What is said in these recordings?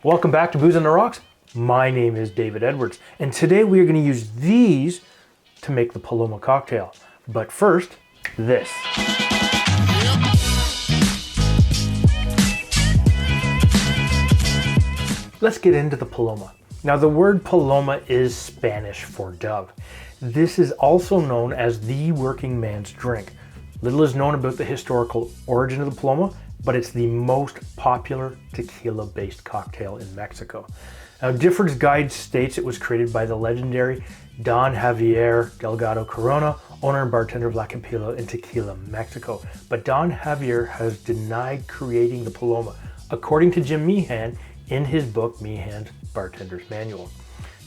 Welcome back to Booze on the Rocks. My name is David Edwards, and today we are going to use these to make the Paloma cocktail. But first, this. Let's get into the Paloma. Now, the word Paloma is Spanish for dove. This is also known as the working man's drink. Little is known about the historical origin of the Paloma, but it's the most popular tequila-based cocktail in Mexico. Now, Difford's Guide states it was created by the legendary Don Javier Delgado Corona, owner and bartender of La Capilla in Tequila, Mexico. But Don Javier has denied creating the Paloma, according to Jim Meehan in his book, Meehan's Bartender's Manual.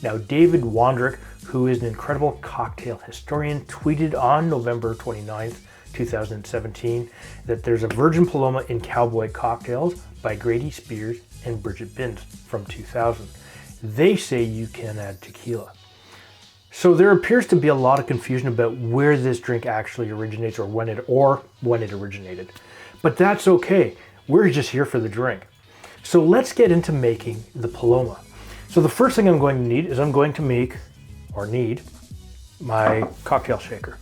Now, David Wondrich, who is an incredible cocktail historian, tweeted on November 29th, 2017, that there's a Virgin Paloma in Cowboy Cocktails by Grady Spears and Bridget Binns from 2000. They say you can add tequila. So there appears to be a lot of confusion about where this drink actually originates or when it originated. But that's okay. We're just here for the drink. So let's get into making the Paloma. So the first thing I'm going to need is need my cocktail shaker.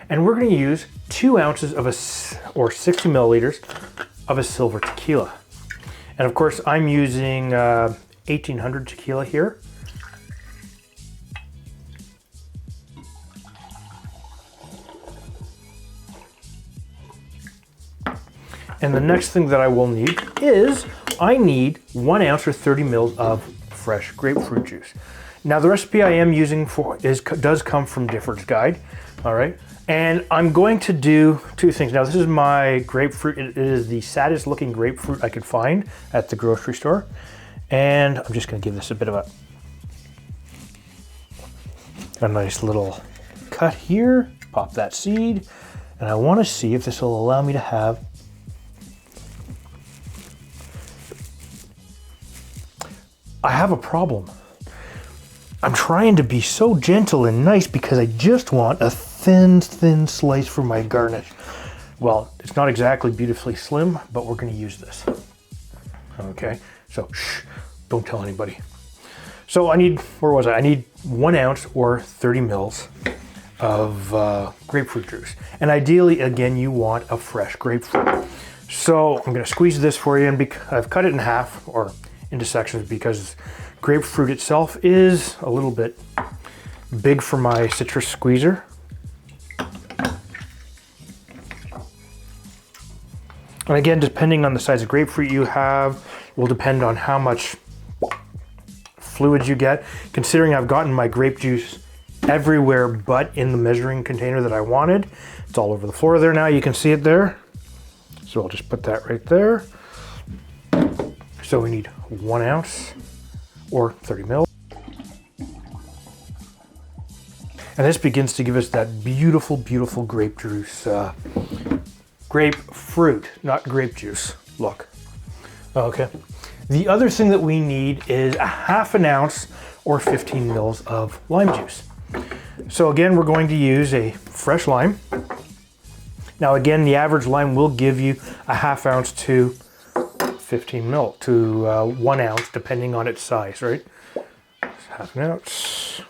And we're going to use 2 ounces of 60 milliliters of a Silver Tequila. And of course, I'm using 1800 tequila here. And the next thing that I will need is I need 1 ounce or 30 mils of fresh grapefruit juice. Now, the recipe I am using does come from Difford's Guide, all right? And I'm going to do 2 things. Now, this is my grapefruit. It is the saddest looking grapefruit I could find at the grocery store. And I'm just gonna give this a bit of a nice little cut here, pop that seed. And I wanna see if this will allow me to have I have a problem. I'm trying to be so gentle and nice because I just want a thin slice for my garnish. Well, it's not exactly beautifully slim, but we're gonna use this. Okay, so shh, don't tell anybody. So I need, I need 1 ounce or 30 mils of grapefruit juice. And ideally, again, you want a fresh grapefruit. So I'm gonna squeeze this for you, and I've cut it in half or into sections because grapefruit itself is a little bit big for my citrus squeezer. And again, depending on the size of grapefruit you have, will depend on how much fluid you get. Considering I've gotten my grape juice everywhere but in the measuring container that I wanted, it's all over the floor there now, you can see it there. So I'll just put that right there. So we need 1 ounce or 30 mil. And this begins to give us that beautiful, beautiful grape juice, grapefruit, not grape juice, look. Okay. The other thing that we need is a ½ ounce or 15 mils of lime juice. So again, we're going to use a fresh lime. Now again, the average lime will give you a ½ ounce to 15 mil to 1 ounce, depending on its size, right? ½ ounce.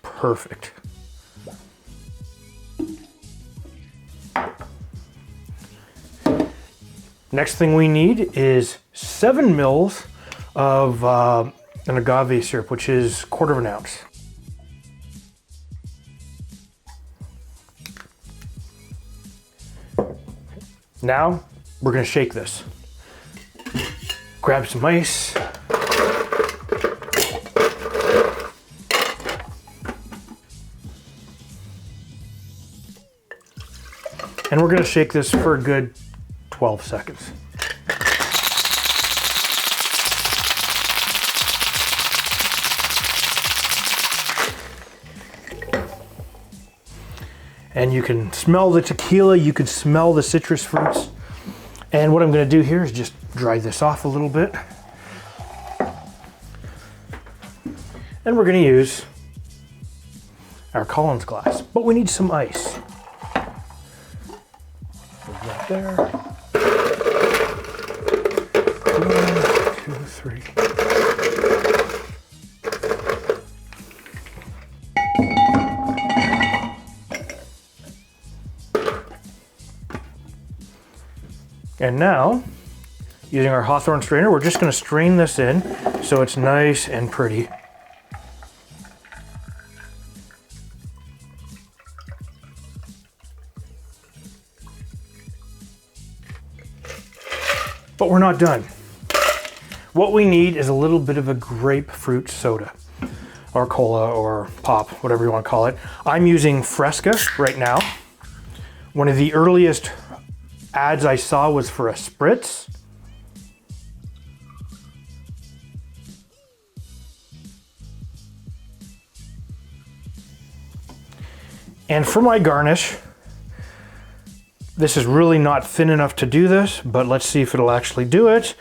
Perfect. Next thing we need is 7 mils of an agave syrup, which is 1/4 ounce. Now, we're gonna shake this. Grab some ice. And we're gonna shake this for a good 12 seconds. And you can smell the tequila, you can smell the citrus fruits. And what I'm gonna do here is just dry this off a little bit. And we're gonna use our Collins glass, but we need some ice. Put that there. 3. And now, using our Hawthorne strainer, we're just going to strain this in so it's nice and pretty. But we're not done. What we need is a little bit of a grapefruit soda, or cola, or pop, whatever you want to call it. I'm using Fresca right now. One of the earliest ads I saw was for a spritz. And for my garnish, this is really not thin enough to do this, but let's see if it'll actually do it.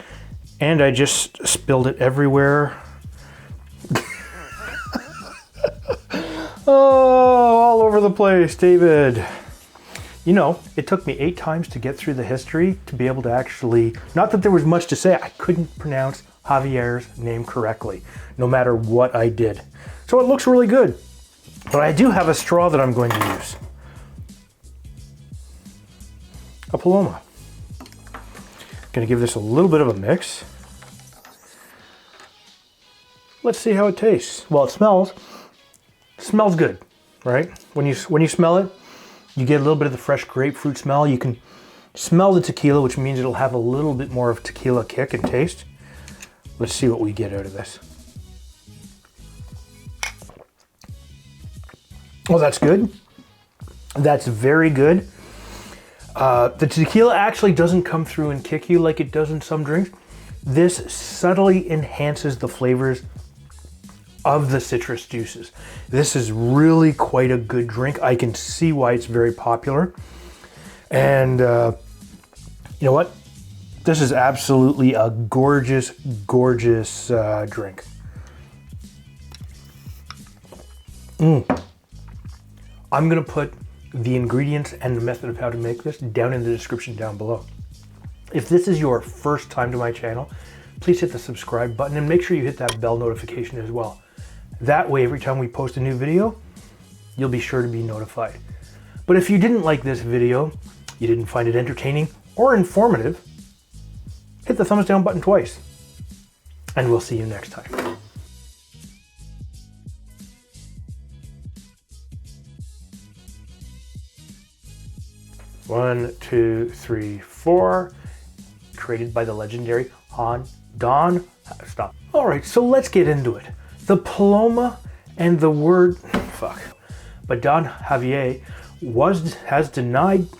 And I just spilled it everywhere. Oh, all over the place, David. You know, it took me 8 times to get through the history to be able to actually, not that there was much to say, I couldn't pronounce Javier's name correctly, no matter what I did. So it looks really good. But I do have a straw that I'm going to use. A Paloma. Gonna give this a little bit of a mix. Let's see how it tastes. Well, it smells good, right? When you smell it, you get a little bit of the fresh grapefruit smell. You can smell the tequila, which means it'll have a little bit more of tequila kick and taste. Let's see what we get out of this. Oh, that's good. That's very good. The tequila actually doesn't come through and kick you like it does in some drinks. This subtly enhances the flavors of the citrus juices. This is really quite a good drink. I can see why it's very popular. And you know what? This is absolutely a gorgeous, gorgeous drink. I'm gonna put the ingredients and the method of how to make this down in the description down below. If this is your first time to my channel, please hit the subscribe button and make sure you hit that bell notification as well. That way, every time we post a new video, you'll be sure to be notified. But if you didn't like this video, you didn't find it entertaining or informative, hit the thumbs down button twice. And we'll see you next time. One, two, three, four. Created by the legendary Don. Stop. All right, so let's get into it. The Paloma and the word, but Don Javier has denied